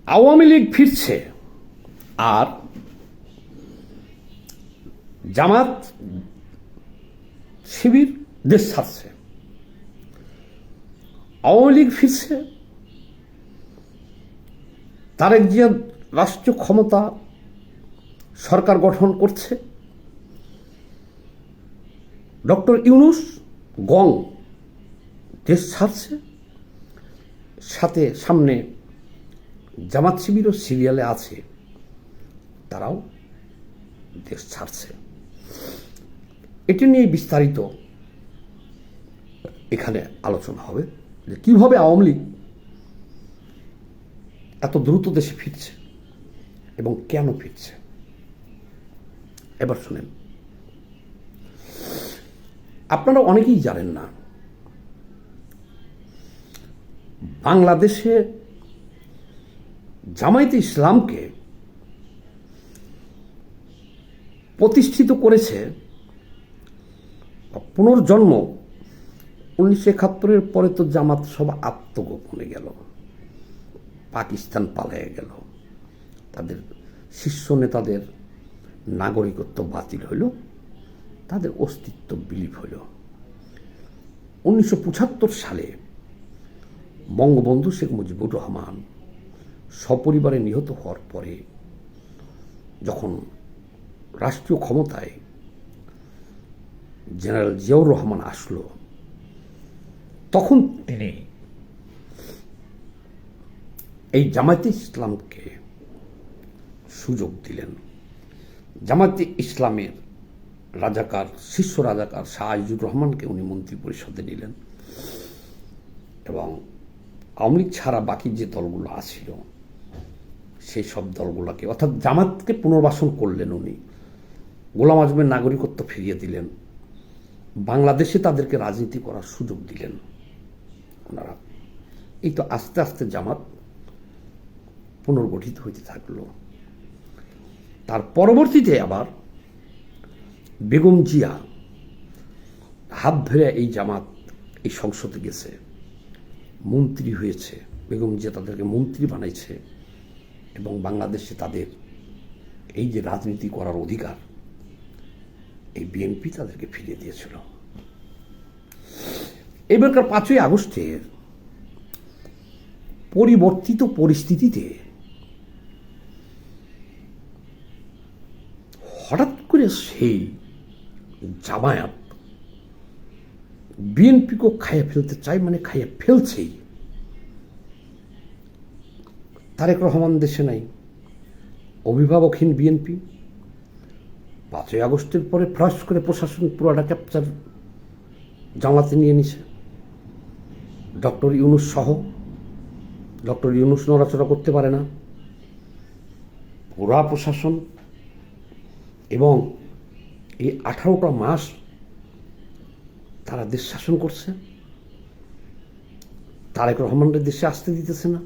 আওয়ামী লীগ ফিরছে আর জামাত শিবির দেশ ছাড়ছে। আওয়ামী লীগ ফিরছে, তারেক জিয়া রাষ্ট্রীয় ক্ষমতা সরকার গঠন করছে, ডক্টর ইউনূস গং দেশ ছাড়ছে, সাথে সামনে জামাত শিবিরও সিরিয়ালে আছে, তারাও দেশ ছাড়ছে। এটি নিয়ে বিস্তারিত এখানে আলোচনা হবে যে কীভাবে আওয়ামী লীগ এত দ্রুত দেশে ফিরছে এবং কেন ফিরছে। এবার শুনেন, আপনারা অনেকেই জানেন না, বাংলাদেশে জামায়াতে ইসলামকে প্রতিষ্ঠিত করেছে পুনর্জন্ম 1971-এর পরে। তো জামাত সব আত্মগোপনে গেল, পাকিস্তান পালিয়ে গেল, তাদের শীর্ষ নেতাদের নাগরিকত্ব বাতিল হইল, তাদের অস্তিত্ব বিলীপ হইল। 1975 সালে বঙ্গবন্ধু শেখ মুজিবুর রহমান সপরিবারে নিহত হওয়ার পরে যখন রাষ্ট্রীয় ক্ষমতায় জেনারেল জিয়াউর রহমান আসলো, তখন তিনি এই জামায়াতে ইসলামকে সুযোগ দিলেন। জামায়াতে ইসলামের রাজাকার, শীর্ষ রাজাকার শাহ আজিজুর রহমানকে উনি মন্ত্রী পরিষদে নিলেন এবং আওয়ামী লীগ ছাড়া বাকি যে দলগুলো আছিল সেই সব দলগুলোকে, অর্থাৎ জামাতকে পুনর্বাসন করলেন উনি। গোলাম আজমের নাগরিকত্ব ফিরিয়ে দিলেন, বাংলাদেশে তাদেরকে রাজনীতি করার সুযোগ দিলেন ওনারা। এই তো আস্তে আস্তে জামাত পুনর্গঠিত হইতে থাকলো। তার পরবর্তীতে আবার বেগম জিয়া হাত ধরে এই জামাত এই সংসদে গেছে, মন্ত্রী হয়েছে, বেগম জিয়া তাদেরকে মন্ত্রী বানাইছে এবং বাংলাদেশে তাদের এই যে রাজনীতি করার অধিকার, এই বিএনপি তাদেরকে ফিরিয়ে দিয়েছিল। এবারকার 5ই আগস্টের পরিবর্তিত পরিস্থিতিতে হঠাৎ করে সেই জামায়াত বিএনপিকে খাইয়ে ফেলতে চায়, মানে খাইয়ে ফেলছেই। তারেক রহমান দেশে নাই, অভিভাবকহীন বিএনপি 5ই আগস্টের পরে ফ্রাস করে প্রশাসন পুরোটা ক্যাপচার জামাতে নিয়ে নিছে। ডক্টর ইউনূস সহ, ডক্টর ইউনূস নড়াচড়া করতে পারে না, পুরা প্রশাসন। এবং এই 18টা মাস তারা দেশ শাসন করছে, তারেক রহমানের দেশে আসতে দিতেছে না।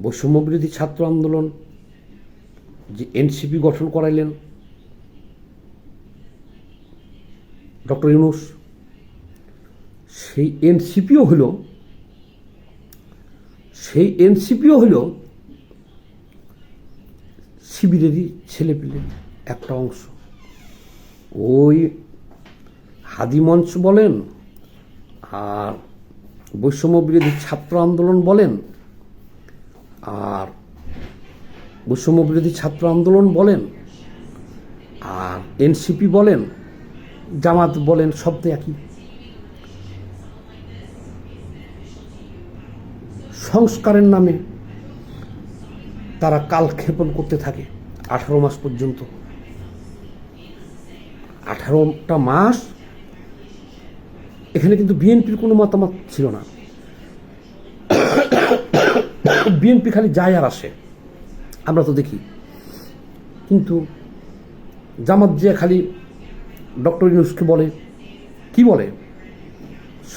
বৈষম্য বিরোধী ছাত্র আন্দোলন যে এনসিপি গঠন করাইলেন ডক্টর ইউনূস, সেই এনসিপিও হইল শিবিরেরই ছেলেপিলে একটা অংশ। ওই হাদি মঞ্চ বলেন আর বৈষম্য বিরোধী ছাত্র আন্দোলন বলেন আর বৈষম্য বিরোধী ছাত্র আন্দোলন বলেন আর এনসিপি বলেন, জামাত বলেন, সব তো একই। সংস্কারের নামে তারা কালক্ষেপণ করতে থাকে 18 মাস পর্যন্ত। 18টা মাস এখানে কিন্তু বিএনপির কোনো মতামত ছিল না। বিএনপি খালি যায় আর আসে, আমরা তো দেখি। কিন্তু জামাত যে খালি ডক্টর ইউনূসকে বলে, কি বলে,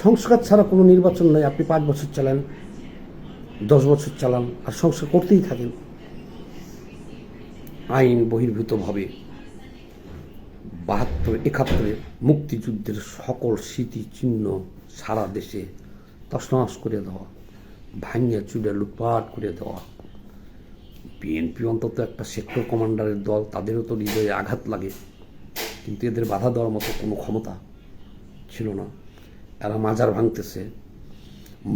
সংস্কার ছাড়া কোনো নির্বাচন নয়, আপনি 5 বছর চালান, 10 বছর চালান, আর সংস্কার করতেই থাকেন। আইন বহির্ভূতভাবে 72-71 মুক্তিযুদ্ধের সকল স্মৃতিচিহ্ন সারা দেশে তছনছ করে দেওয়া, ভাঙিয়া চুড়ে লুটপাট করে দেওয়া। বিএনপি অন্তত একটা সেক্টর কমান্ডারের দল, তাদেরও তো হৃদয়ে আঘাত লাগে, কিন্তু এদের বাধা দেওয়ার মতো কোনো ক্ষমতা ছিল না। এরা মাজার ভাঙতেছে,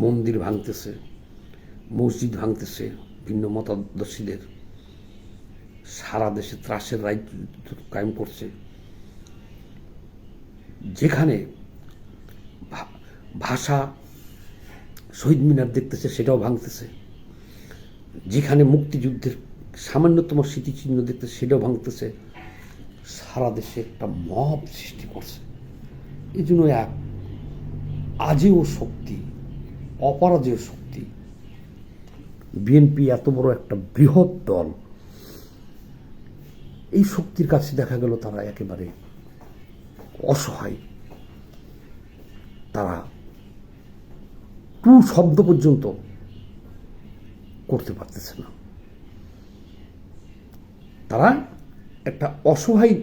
মন্দির ভাঙতেছে, মসজিদ ভাঙতেছে, ভিন্ন মতাদর্শীদের, সারা দেশে ত্রাসের রাজ্য কায়েম করছে। যেখানে ভাষা শহীদ মিনার দেখতেছে সেটাও ভাঙতেছে, যেখানে মুক্তিযুদ্ধের সামান্যতম স্মৃতিচিহ্ন দেখতেছে সেটাও ভাঙতেছে। সারা দেশে একটা মব সৃষ্টি করছে। এই জন্য এক আজেয় শক্তি, অপরাজেয় শক্তি বিএনপি, এত বড় একটা বৃহৎ দল, এই শক্তির কাছে দেখা গেল তারা একেবারে অসহায়। তারা টু শব্দ পর্যন্ত করতে পারতেছে না। তারা একটা অসহায়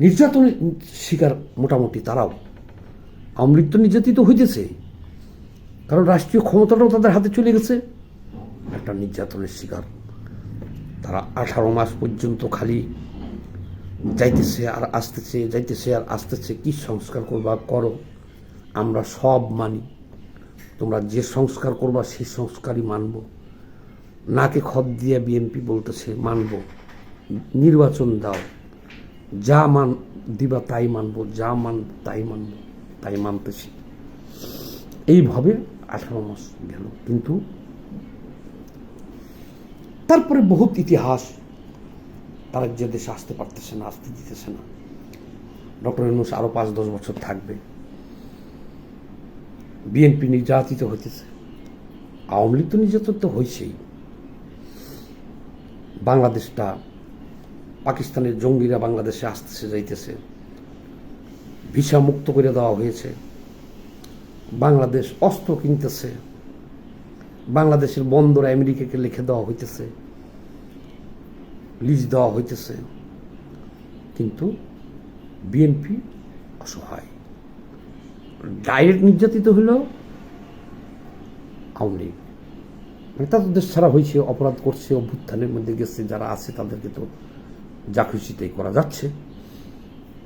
নির্যাতনের শিকার মোটামুটি তারাও। আওয়ামী লীগ তো নির্যাতিত হইতেছে, কারণ রাষ্ট্রীয় ক্ষমতাটাও তাদের হাতে চলে গেছে। একটা নির্যাতনের শিকার তারা 18 মাস পর্যন্ত খালি যাইতেছে আর আসতেছে, যাইতেছে আর আসতেছে। কি সংস্কার করবা করো, আমরা সব মানি, তোমরা যে সংস্কার করবা সেই সংস্কারই মানব। নাকে খত দিয়ে বিএনপি বলতেছে মানব, নির্বাচন দাও, যা মান দিবা তাই মানব, যা মান তাই মানব, তাই মানতেছি। এইভাবে 18 মাস গেল, কিন্তু তারপরে বহুত ইতিহাস, তারা যে দেশে আসতে পারতেছে না, আসতে দিতেছে না। ডক্টর ইউনূস আরো 5-10 বছর থাকবে। বিএনপি নির্যাতিত হইতেছে, আওয়ামী লীগ তো নির্যাতিত হয়েছেই। বাংলাদেশটা, পাকিস্তানের জঙ্গিরা বাংলাদেশে আসতেছে যাইতেছে, ভিসা মুক্ত করে দেওয়া হয়েছে। বাংলাদেশ অস্ত্র কিনতেছে, বাংলাদেশের বন্দর আমেরিকাকে লিখে দেওয়া হইতেছে, লিজ দেওয়া হইতেছে, কিন্তু বিএনপি অসহায়। ডাইরেক্ট নির্যাতিত হইল আওয়ামী লীগ, মানে তা তো দেশ ছাড়া হয়েছে, অপরাধ করছে, অভ্যুত্থানের মধ্যে গেছে, যারা আছে তাদেরকে তো যা খুশিতেই করা যাচ্ছে।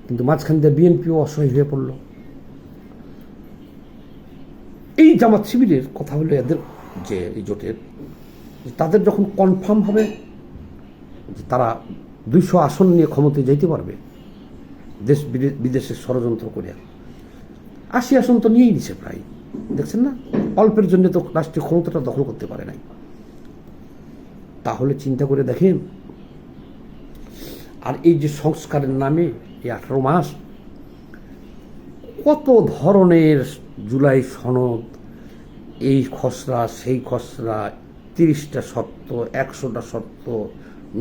কিন্তু মাঝখান দিয়ে বিএনপিও অসহায় হয়ে পড়ল। এই জামাত শিবিরের কথা হলো এদের যে এই জোটের, তাদের যখন কনফার্ম হবে যে তারা 200 আসন নিয়ে ক্ষমতায় যাইতে পারবে, দেশ বিদেশের ষড়যন্ত্র করে 80 আসন তো নিয়েই নিছে প্রায়, দেখছেন না? অল্পের জন্য তো রাষ্ট্রীয় ক্ষমতাটা দখল করতে পারে নাই। তাহলে চিন্তা করে দেখেন, আর এই যে সংস্কারের নামে এই 18 মাস কত ধরনের জুলাই সনদ, এই খসড়া সেই খসড়া, 30টা শর্ত, 100টা শর্ত,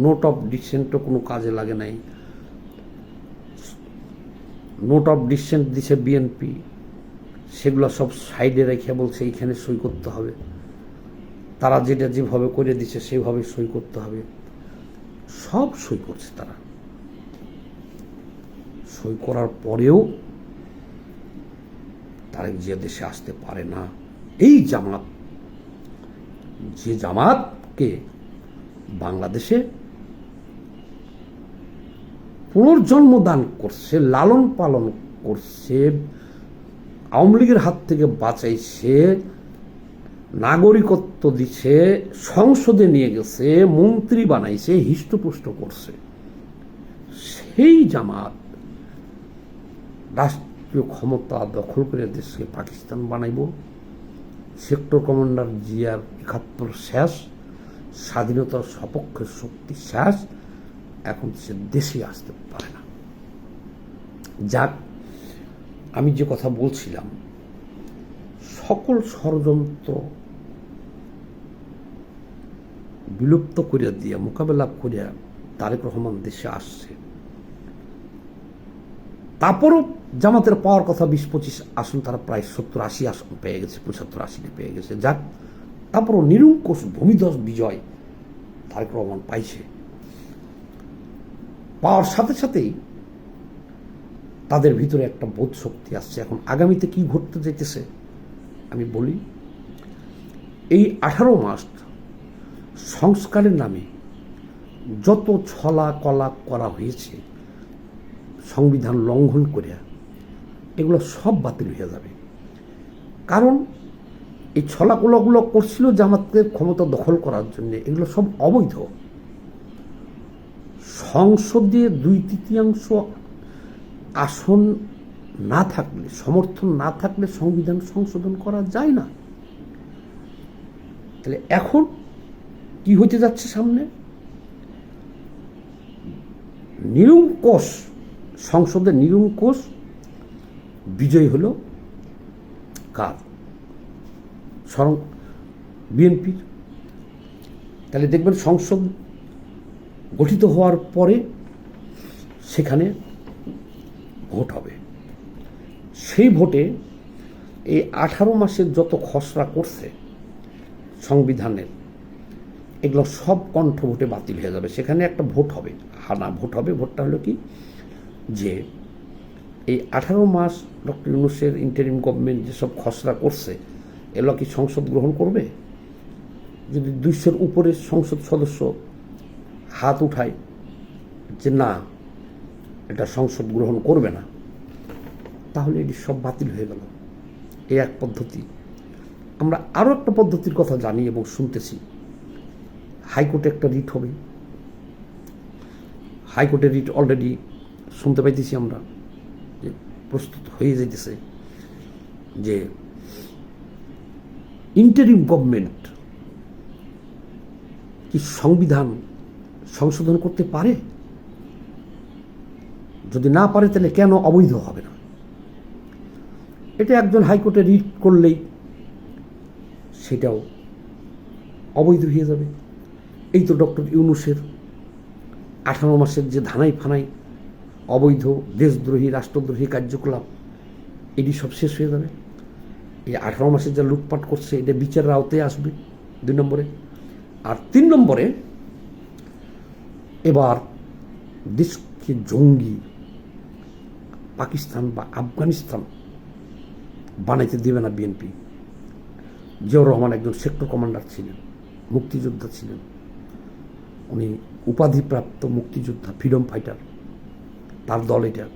নোট অফ ডিসেন্টও কোনো কাজে লাগে নাই। নোট অফ ডিসেন্ট দিছে বিএনপি, সেগুলো সব সাইডে রেখে বলছে এইখানে সই করতে হবে। তারা যেটা যেভাবে করে দিচ্ছে সেইভাবে সই করতে হবে। সব সই করছে তারা। সই করার পরেও তারা যে দেশে আসতে পারে না। এই জামাত, যে জামাতকে বাংলাদেশে পুনর্জন্ম দান করছে, লালন পালন করছে, আওয়ামী লীগের হাত থেকে বাঁচাইছে, নাগরিকত্ব দিছে, সংসদে নিয়ে গেছে, মন্ত্রী বানাইছে, হিষ্টপুষ্ট করছে, সেই জামাত রাষ্ট্রীয় ক্ষমতা দখল করে দেশকে পাকিস্তান বানাইব। সেক্টর কমান্ডার জিয়ার 71 শেষ, স্বাধীনতার সপক্ষের শক্তি শেষ, এখন সে দেশে আসতে পারে না। যাক, আমি যে কথা বলছিলাম, সকল ষড়যন্ত্র বিলুপ্ত করিয়া দিয়া, মোকাবেলা করিয়া তারেক রহমান দেশে আসছে। তারপরও জামাতের পাওয়ার কথা 20-25 আসন, তারা প্রায় 70-80 আসন পেয়ে গেছে, 75-80 পেয়ে গেছে। যাক, তারপরও নিরঙ্কুশ ভূমিধস বিজয় তারেক রহমান পাইছে। পাওয়ার সাথে সাথেই তাদের ভিতরে একটা বোধ শক্তি আসছে। এখন আগামীতে কি ঘটতে যেতেছে আমি বলি, এই 18 মাস সংস্কারের নামে যত ছলা কলা করা হয়েছে সংবিধান লঙ্ঘন করে, এগুলো সব বাতিল হয়ে যাবে। কারণ এই ছলাকলাগুলো করছিল জামাতের ক্ষমতা দখল করার জন্য, এগুলো সব অবৈধ। সংসদে 2/3 আসন না থাকলে, সমর্থন না থাকলে সংবিধান সংশোধন করা যায় না। তাহলে এখন কি হতে যাচ্ছে সামনে? নিরঙ্কুশ, সংসদের নিরঙ্কুশ বিজয় হলো কার? স্বয়ং বিএনপির। তাহলে দেখবেন সংসদ গঠিত হওয়ার পরে সেখানে ভোট হবে। সেই ভোটে এই 18 মাসের যত খসড়া করছে সংবিধানের, এগুলো সব কণ্ঠ ভোটে বাতিল হয়ে যাবে। সেখানে একটা ভোট হবে, ভোট হবে। ভোটটা হলো কি, যে এই 18 মাস ডক্টর ইউনূসের ইন্টারিম গভর্নমেন্ট যেসব খসড়া করছে, এগুলো কি সংসদ গ্রহণ করবে? যদি 200-র উপরে সংসদ সদস্য হাত উঠায় যে না, এটা সংসদ গ্রহণ করবে না, তাহলে এটি সব বাতিল হয়ে গেল। এই এক পদ্ধতি। আমরা আরও একটা পদ্ধতির কথা জানি এবং শুনতেছি, হাইকোর্টে একটা রিট হবে। হাইকোর্টের রিট অলরেডি শুনতে পাইতেছি আমরা যে প্রস্তুত হয়ে যাইতেছে, যে ইন্টারিম গভর্নমেন্ট কি সংবিধান সংশোধন করতে পারে? যদি না পারে তাহলে কেন অবৈধ হবে না? এটা একজন হাইকোর্টে রিট করলেই সেটাও অবৈধ হয়ে যাবে। এই তো ডক্টর ইউনূসের 18 মাসের যে ধানাই ফানাই অবৈধ দেশদ্রোহী রাষ্ট্রদ্রোহী কার্যকলাপ, এটি সব শেষ হয়ে যাবে। এই 18 মাসের যা লুটপাট করছে এটা বিচারের আওতায় আসবে 2 নম্বরে। আর 3 নম্বরে, এবার দেশকে জঙ্গি পাকিস্তান বা আফগানিস্তান বানাইতে দেবে না বিএনপি। জিয়াউর রহমান একজন সেক্টর কমান্ডার ছিলেন, মুক্তিযোদ্ধা ছিলেন, উনি উপাধিপ্রাপ্ত মুক্তিযোদ্ধা, ফ্রিডম ফাইটার, তার দল এটা।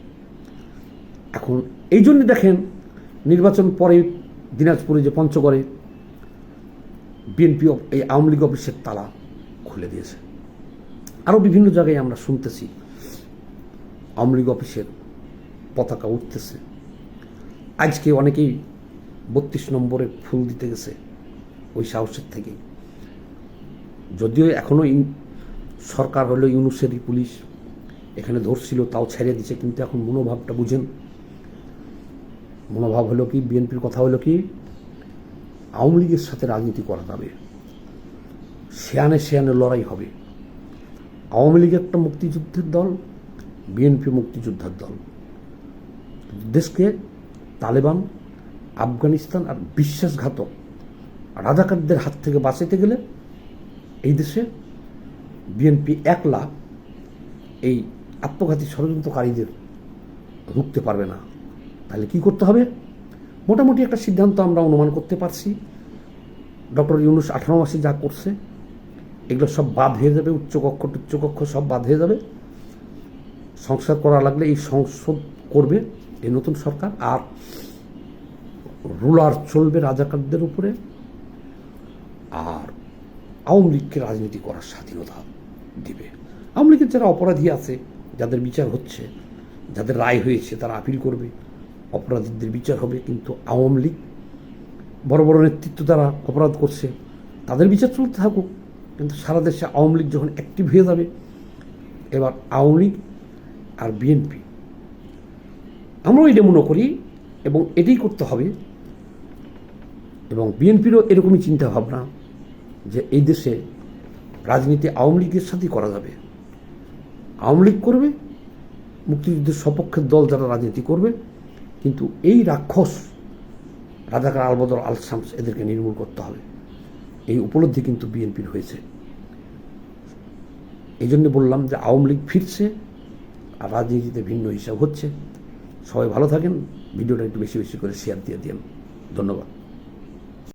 এখন এই জন্য দেখেন নির্বাচন পরে দিনাজপুরে যে পঞ্চগড়ে বিএনপি এই আওয়ামী লীগ অফিসের তালা খুলে দিয়েছে। আরও বিভিন্ন জায়গায় আমরা শুনতেছি আওয়ামী লীগ অফিসের পতাকা উঠতেছে। আজকে অনেকেই 32 নম্বরে ফুল দিতে গেছে ওই সাহসের থেকে। যদিও এখনও সরকার হলো ইউনূসেরই পুলিশ, এখানে ধরছিল তাও ছেড়ে দিচ্ছে, কিন্তু এখন মনোভাবটা বুঝেন। মনোভাব হলো কি, বিএনপির কথা হলো কি, আওয়ামী লীগের সাথে রাজনীতি করা যাবে, সেয়ানে সেয়ানে লড়াই হবে। আওয়ামী লীগ একটা মুক্তিযুদ্ধের দল, বিএনপি মুক্তিযোদ্ধার দল। দেশকে তালেবান, আফগানিস্তান আর বিশ্বাসঘাতক রাজাকারদের হাত থেকে বাঁচাতে গেলে এই দেশে বিএনপি একলা এই আত্মঘাতী ষড়যন্ত্রকারীদের রুখতে পারবে না। তাহলে কি করতে হবে? মোটামুটি একটা সিদ্ধান্ত আমরা অনুমান করতে পারছি। ডক্টর ইউনূস 18 মাসে যা করছে এগুলো সব বাদ হয়ে যাবে, উচ্চকক্ষ সব বাদ হয়ে যাবে। সংস্কার করা লাগলে এই সংসদ করবে এই নতুন সরকার, আর রুলার চলবে রাজাকারদের উপরে, আর আওয়ামী লীগকে রাজনীতি করার স্বাধীনতা দিবে। আওয়ামী লীগের যারা অপরাধী আছে, যাদের বিচার হচ্ছে, যাদের রায় হয়েছে, তারা আপিল করবে, অপরাধীদের বিচার হবে। কিন্তু আওয়ামী লীগ বড় বড় নেতৃত্ব যারা অপরাধ করছে তাদের বিচার চলতে থাকুক। কিন্তু সারা দেশে আওয়ামী লীগ যখন অ্যাক্টিভ হয়ে যাবে, এবার আওয়ামী লীগ আর বিএনপি, আমরাও এটা মনে করি এবং এটাই করতে হবে। এবং বিএনপিরও এরকমই চিন্তা ভাবনা যে এই দেশে রাজনীতি আওয়ামী লীগের সাথেই করা যাবে। আওয়ামী লীগ করবে, মুক্তিযুদ্ধের সপক্ষের দল যারা রাজনীতি করবে, কিন্তু এই রাক্ষস রাজাকার আলবদর আল শামস এদেরকে নির্মূল করতে হবে। এই উপলব্ধি কিন্তু বিএনপির হয়েছে। এই জন্য বললাম যে আওয়ামী লীগ ফিরছে আর রাজনীতিতে ভিন্ন হিসাব হচ্ছে। সবাই ভালো থাকেন, ভিডিওটা একটু বেশি বেশি করে শেয়ার দিয়ে দিন। ধন্যবাদ।